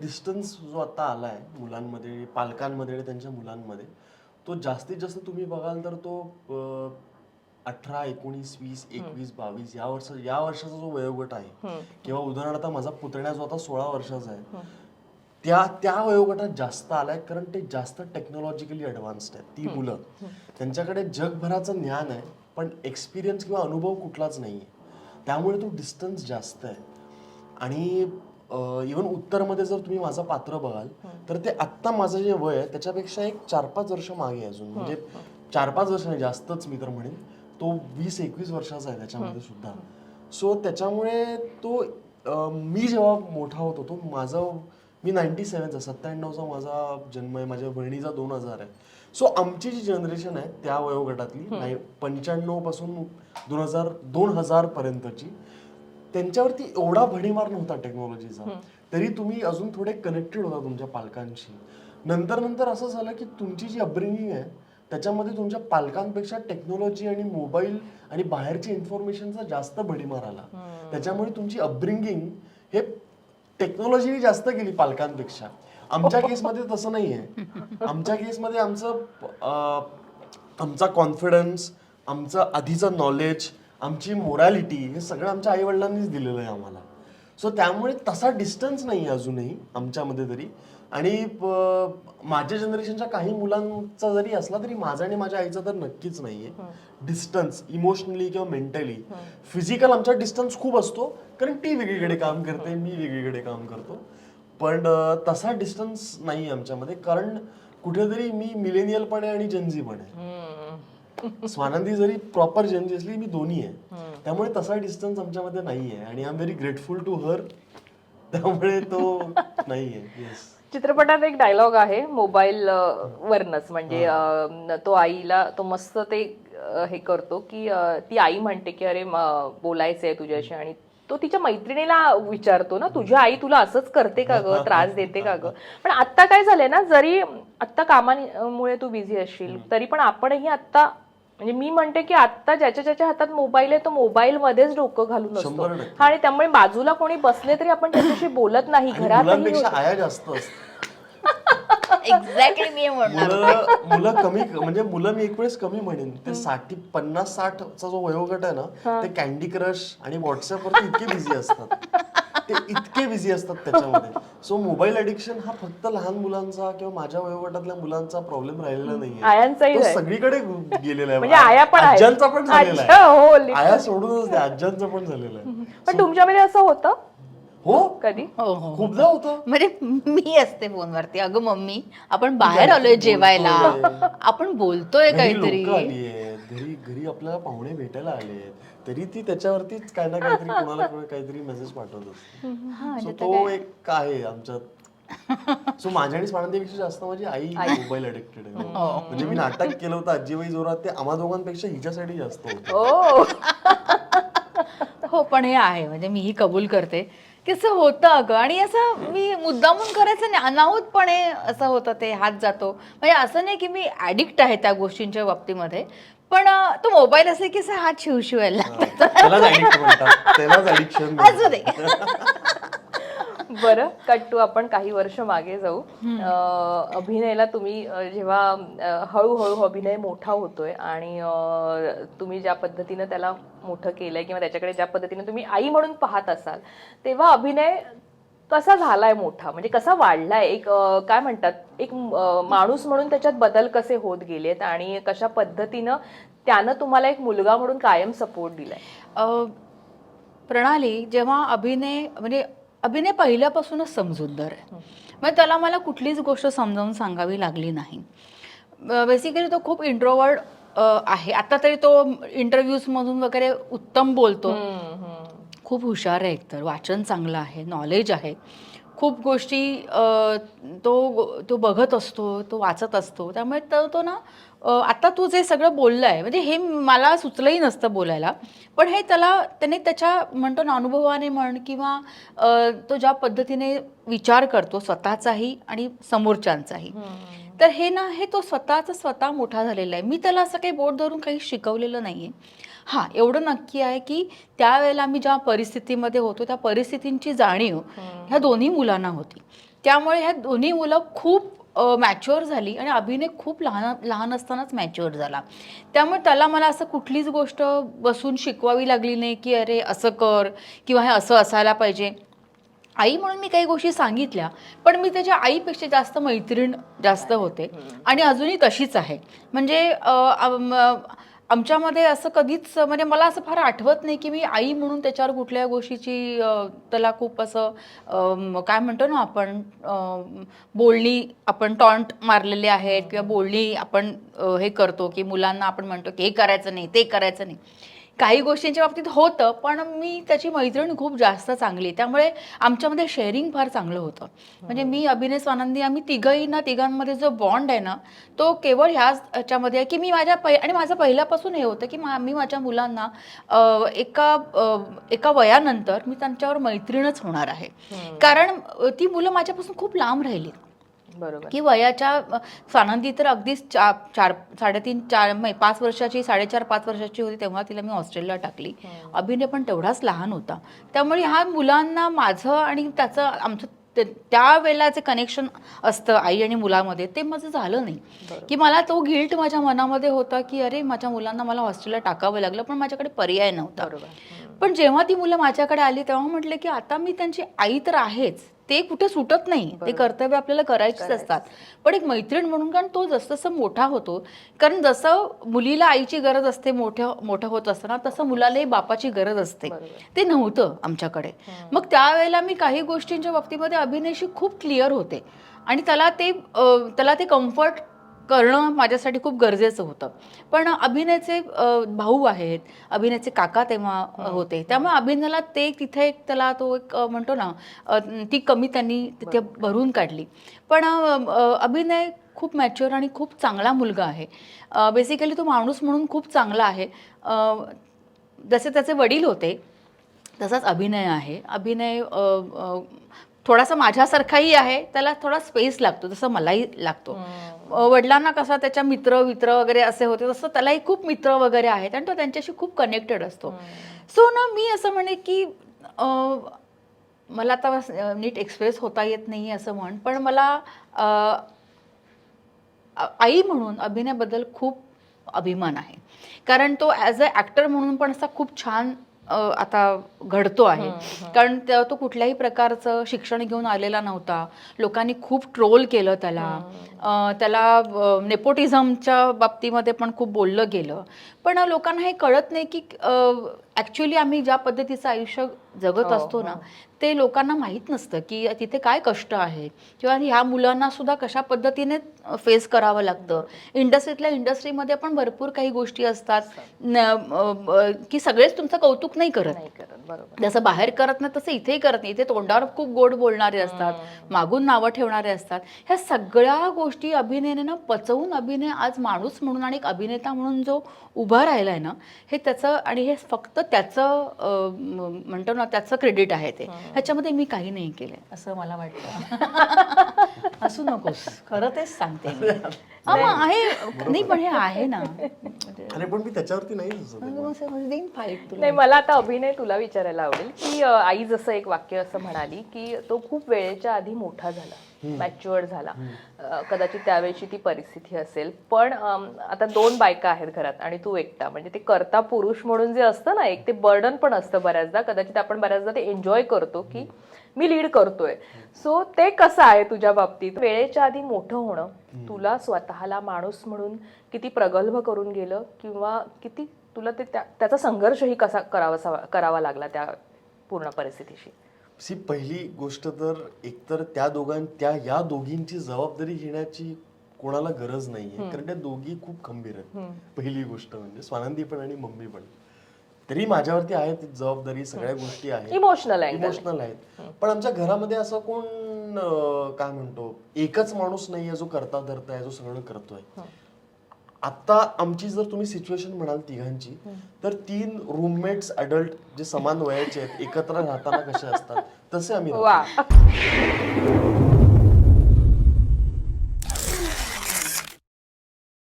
Distance जो आता आलाय मुलांमध्ये, पालकांमध्ये आणि त्यांच्या मुलांमध्ये, तो जास्तीत जास्त तुम्ही बघाल तर तो 18, 19, 20, 21, 22 या वर्षाचा जो वयोगट आहे, किंवा उदाहरणार्थ माझा पुतण्या जो आता 16 वर्षाचा आहे, त्या वयोगटात जास्त आलाय, कारण ते जास्त टेक्नॉलॉजिकली ॲडव्हान्स्ड आहेत ती मुलं. त्यांच्याकडे जगभराचं ज्ञान आहे, पण एक्सपिरियन्स किंवा अनुभव कुठलाच नाहीये. त्यामुळे तो डिस्टन्स जास्त आहे. आणि इव्हन उत्तरमध्ये जर तुम्ही माझं पात्र बघाल तर ते आत्ता माझं जे वय आहे त्याच्यापेक्षा एक 4-5 वर्ष मागे आहे अजून. म्हणजे 4-5 वर्ष नाही, जास्तच मी तर म्हणेन. तो 20-21 वर्षाचा आहे त्याच्यामध्ये सुद्धा. सो त्याच्यामुळे तो मी जेव्हा मोठा होत होतो, मी 97चा 97चा माझा जन्म आहे, माझ्या बहिणीचा 2000 आहे. सो आमची जी जनरेशन आहे त्या वयोगटातली 95 पासून 2000 पर्यंतची, त्यांच्यावरती एवढा भडीमार नव्हता टेक्नॉलॉजीचा. तरी तुम्ही अजून थोडे कनेक्टेड होता तुमच्या पालकांशी. नंतर असं झालं की तुमची जी अपब्रिंगिंग आहे त्याच्यामध्ये तुमच्या पालकांपेक्षा टेक्नॉलॉजी आणि मोबाईल आणि बाहेरची इन्फॉर्मेशनचा जास्त भडीमार आला. त्याच्यामुळे तुमची अपब्रिंगिंग हे टेक्नॉलॉजीने जास्त केली पालकांपेक्षा. आमच्या केसमध्ये तसं नाहीये. आमच्या केसमध्ये आमचा कॉन्फिडन्स, आमचं आधीचं नॉलेज, आमची मोरॅलिटी हे सगळं आमच्या आई वडिलांनीच दिलेलं आहे आम्हाला. सो त्यामुळे तसा डिस्टन्स नाही अजूनही आमच्यामध्ये तरी. आणि माझ्या जनरेशनच्या काही मुलांचा जरी असला तरी माझा आणि माझ्या आईचा तर नक्कीच नाहीये डिस्टन्स, इमोशनली किंवा मेंटली. फिजिकल आमचा डिस्टन्स खूप असतो, कारण ती वेगळीकडे काम करते, मी वेगळीकडे काम करतो. पण तसा डिस्टन्स नाही आमच्यामध्ये, कारण कुठेतरी मी मिलेनियल पण आहे आणि जेनझी पण आहे. स्वानंदी जरी प्रॉपर जेनझी असली, मी दोन्ही आहे. त्यामुळे तसा डिस्टन्स आमच्यामध्ये नाहीये आणि I am very grateful to her. त्यामुळे तो नाहीये. येस. चित्रपटात एक डायलॉग आहे मोबाईल वरनच, म्हणजे तो आईला तो मस्त ते हे करतो की ती आई म्हणते की अरे बोलायचंय तुझ्याशी, आणि तो तिच्या मैत्रिणीला विचारतो ना, तुझी आई तुला असंच करते का ग, त्रास देते का ग. पण आता काय झालंय ना, जरी आता कामामुळे तू बिझी असशील तरी पण आपणही आता, म्हणजे मी म्हणते की आता ज्याच्या हातात मोबाईल आहे तो मोबाईल मध्येच डोकं घालून असतो. आणि त्यामुळे बाजूला कोणी बसले तरी आपण त्याच्याशी बोलत नाही. घरातही आया जास्त असतात. एक्झॅक्टली मी मुलं कमी, म्हणजे मुलं मी एक वेळेस कमी म्हणेन, ते 50-60चा जो वयोगट आहे ना, ते कॅन्डी क्रश आणि व्हॉट्सअपवरती इतके बिझी असतात, ते इतके बिझी असतात त्याच्यामध्ये. सो मोबाईल ॲडिक्शन हा फक्त लहान मुलांचा किंवा माझ्या वयोगटातल्या मुलांचा प्रॉब्लेम राहिलेला नाहीये, तो सगळीकडे गेलेला आहे. म्हणजे आया पण आज्यांचा पण झालेला आहे, आया सोडूनच द्या, आज्यांचा पण झालेला आहे. पण तुमच्यामध्ये असं होतं हो, कधी? खूपदा होतं. म्हणजे मी असते फोनवरती, अगं मम्मी आपण बाहेर आलोय जेवायला, आपण बोलतोय काहीतरी, घरी आपल्याला पाहुणे भेटायला आले तरी ती त्याच्यावरतीच काय ना काहीतरी कोणाला काहीतरी मेसेज पाठवत असते. सो तो एक आहे आमच्यात. सो माझ्या आणि स्वानंदीपेक्षा जास्त माझी आई मोबाईल अडिक्टेड आहे. म्हणजे मी नाटक केलं होतं आजीबाई जोरात, ते आम्हा दोघांपेक्षा हिच्यासाठी जास्त होतं. हो, पण हे आहे, म्हणजे मीही कबूल करते की असं होतं अगं. आणि असं मी मुद्दामून करायचं नाही, अनाहूतपणे असं होतं, ते हात जातो. म्हणजे असं नाही की मी ऍडिक्ट आहे त्या गोष्टींच्या बाबतीमध्ये, पण तो मोबाईल असे की हात शिवशिवायला असू दे. बरं, कट टू आपण काही वर्ष मागे जाऊ. अभिनयला तुम्ही जेव्हा हळूहळू अभिनय मोठा होतोय आणि तुम्ही ज्या पद्धतीनं त्याला मोठं केलंय किंवा त्याच्याकडे ज्या पद्धतीने तुम्ही आई म्हणून पाहत असाल, तेव्हा अभिनय कसा झालाय मोठा, म्हणजे कसा वाढलाय, एक काय म्हणतात, एक माणूस म्हणून त्याच्यात बदल कसे होत गेलेत आणि कशा पद्धतीनं त्यानं तुम्हाला एक मुलगा म्हणून कायम सपोर्ट दिलाय? प्रणाली, जेव्हा अभिनय पहिल्यापासूनच समजूतदार आहे. म्हणजे त्याला मला कुठलीच गोष्ट समजावून सांगावी लागली नाही. बेसिकली तो खूप इंट्रोवर्ड आहे. आता तरी तो इंटरव्ह्यूजमधून वगैरे उत्तम बोलतो, खूप हुशार आहे, एकतर वाचन चांगलं आहे, नॉलेज आहे, खूप गोष्टी तो बघत असतो, तो वाचत असतो. त्यामुळे तो ना आता तू जे सगळं बोललाय, म्हणजे हे मला सुचलंही नसतं बोलायला, पण हे त्याने त्याच्या म्हणतो ना अनुभवाने म्हण किंवा तो ज्या पद्धतीने विचार करतो स्वतःचाही आणि समोरच्यांचाही, तर हे तो स्वतः मोठा झालेला आहे. मी त्याला असं काही बोट धरून काही शिकवलेलं नाहीये. हां, एवढं नक्की आहे की त्यावेळेला आम्ही ज्या परिस्थितीमध्ये होतो त्या परिस्थितींची जाणीव ह्या दोन्ही मुलांना होती. त्यामुळे ह्या दोन्ही मुलं खूप मॅच्युअर झाली आणि अभिनय खूप लहान असतानाच मॅच्युअर झाला. त्यामुळे त्याला मला असं कुठलीच गोष्ट बसून शिकवावी लागली नाही की अरे असं कर किंवा हे असं असायला पाहिजे. आई म्हणून मी काही गोष्टी सांगितल्या, पण मी त्याच्या आईपेक्षा जास्त मैत्रीण जास्त होते आणि अजूनही तशीच आहे. म्हणजे आमच्यामध्ये असं कधीच म्हणजे मला असं फार आठवत नाही की मी आई म्हणून त्याच्यावर कुठल्या गोष्टीची त्याला खूप असं काय म्हणतो ना आपण बोलणी आपण टॉन्ट मारलेले आहेत किंवा बोलणी आपण हे करतो की मुलांना आपण म्हणतो की हे करायचं नाही ते करायचं नाही. काही गोष्टींच्या बाबतीत होतं, पण मी त्याची मैत्रीण खूप जास्त चांगली, त्यामुळे आमच्यामध्ये शेअरिंग फार चांगलं होतं. म्हणजे मी अभिनय स्वानंदी आम्ही तिघांमध्ये जो बॉन्ड आहे ना, तो केवळ ह्याच्यामध्ये आहे की मी आणि माझं पहिल्यापासून हे होतं की मी माझ्या मुलांना एका वयानंतर मी त्यांच्यावर मैत्रीणच होणार आहे. कारण ती मुलं माझ्यापासून खूप लांब राहिली. बरोबर. की वयाच्या स्वानंदी तर अगदीच 5 वर्षाची 4.5-5 वर्षाची होती तेव्हा तिला मी हॉस्टेलला टाकली. अभिनय पण तेवढाच लहान होता. त्यामुळे ह्या मुलांना माझं आणि त्याचं आमचं त्यावेळेला जे कनेक्शन असतं आई आणि मुलामध्ये ते माझं झालं नाही. की मला तो गिल्ट माझ्या मनामध्ये होता की अरे माझ्या मुलांना मला हॉस्टेलला टाकावं लागलं, पण माझ्याकडे पर्याय नव्हता. पण जेव्हा ती मुलं माझ्याकडे आली तेव्हा म्हटलं की आता मी त्यांची आई तर आहेच, ते कुठे सुटत नाही, ते कर्तव्य आपल्याला करायचीच असतात. पण एक मैत्रीण म्हणून, कारण तो जसं मोठा होतो, कारण जसं मुलीला आईची गरज असते मोठं होत असताना, तसं मुलालाही बापाची गरज असते. ते नव्हतं आमच्याकडे. मग त्यावेळेला मी काही गोष्टींच्या बाबतीमध्ये अभिनयशी खूप क्लिअर होते आणि त्याला ते कम्फर्ट करणं माझ्यासाठी खूप गरजेचं होतं. पण अभिनयचे भाऊ आहेत, अभिनयचे काका तेव्हा होते, त्यामुळे अभिनयला तिथे त्याला तो एक म्हणतो ना ती कमी त्यांनी तिथे भरून काढली. पण अभिनय खूप मॅच्युअर आणि खूप चांगला मुलगा आहे. बेसिकली तो माणूस म्हणून खूप चांगला आहे. जसे त्याचे वडील होते तसाच अभिनय आहे. अभिनय थोडासा माझ्यासारखाही आहे, त्याला थोडा स्पेस लागतो जसं मलाही लागतो. वडिलांना कसा त्याच्या मित्र वगैरे असे होते, तसं त्यालाही खूप मित्र वगैरे आहेत आणि तो त्यांच्याशी खूप कनेक्टेड असतो. सो ना मी असं म्हणे की मला आता नीट एक्सप्रेस होता येत नाही असं म्हण, पण मला आई म्हणून अभिनयाबद्दल खूप अभिमान आहे. कारण तो ॲज अ ॲक्टर म्हणून पण असा खूप छान आता घडतो आहे. कारण तो कुठल्याही प्रकारचं शिक्षण घेऊन आलेला नव्हता. लोकांनी खूप ट्रोल केलं त्याला नेपोटिझमच्या बाबतीमध्ये पण खूप बोललं गेलं. पण लोकांना हे कळत नाही की ॲक्च्युली आम्ही ज्या पद्धतीचं आयुष्य जगत असतो ना, ते लोकांना माहीत नसतं की तिथे काय कष्ट आहे किंवा ह्या मुलांना सुद्धा कशा पद्धतीने फेस करावं लागतं. इंडस्ट्रीमध्ये पण भरपूर काही गोष्टी असतात की सगळेच तुमचं कौतुक नाही करत. जसं बाहेर करत नाही तसं इथेही करत नाही. इथे तोंडावर खूप गोड बोलणारे असतात, मागून नावं ठेवणारे असतात. ह्या सगळ्या गोष्टी अभिनयाने ना पचवून अभिनय आज माणूस म्हणून आणि एक अभिनेता म्हणून जो उभा राहिलाय ना, हे त्याचं आणि हे फक्त त्याचं म्हणतो ना त्याचं क्रेडिट आहे. ते ह्याच्यामध्ये मी काही नाही केलंय असं मला वाटतं. असू नकोस, खरं तेच सांगते मी. आहे नाही, पण हे आहे ना. अरे पण मी त्याच्यावरती नाही नाही, मला आता अभिनय तुला विचारायला आवडेल की आई जसं एक वाक्य असं म्हणाली की तो खूप वेळेच्या आधी मोठा झाला, मॅच्युअर्ड झाला. कदाचित त्यावेळेची ती परिस्थिती असेल. पण आता 2 बायका आहेत घरात आणि तू एकटा, म्हणजे ते करता पुरुष म्हणून जे असतं ना, एक ते बर्डन पण असतं बऱ्याचदा. कदाचित आपण बऱ्याचदा ते एन्जॉय करतो की मी लीड करतोय. सो ते कसं आहे तुझ्या बाबतीत? वेळेच्या आधी मोठं होणं तुला स्वतःला माणूस म्हणून किती प्रगल्भ करून गेलं किंवा किती तुला त्याचा संघर्षही कसा करावा लागला त्या पूर्ण परिस्थितीशी? पहिली गोष्ट तर एकतर या दोघींची जबाबदारी घेण्याची कोणाला गरज नाहीये, कारण त्या दोघी खूप खंबीर आहेत. पहिली गोष्ट म्हणजे स्वानंदी पण आणि मम्मी पण. तरी माझ्यावरती आहे ती जबाबदारी, सगळ्या गोष्टी आहेत, इमोशनल आहेत. पण आमच्या घरामध्ये असं कोण काय म्हणतो एकच माणूस नाहीये जो करता धरताय, जो सगळं करतोय. आता आमची जर तुम्ही सिच्युएशन म्हणाल तिघांची, तर 3 रूममेट्स अडल्ट जे समान वयाचे आहेत एकत्र राहताना कसे असतात तसे आम्ही राहतो.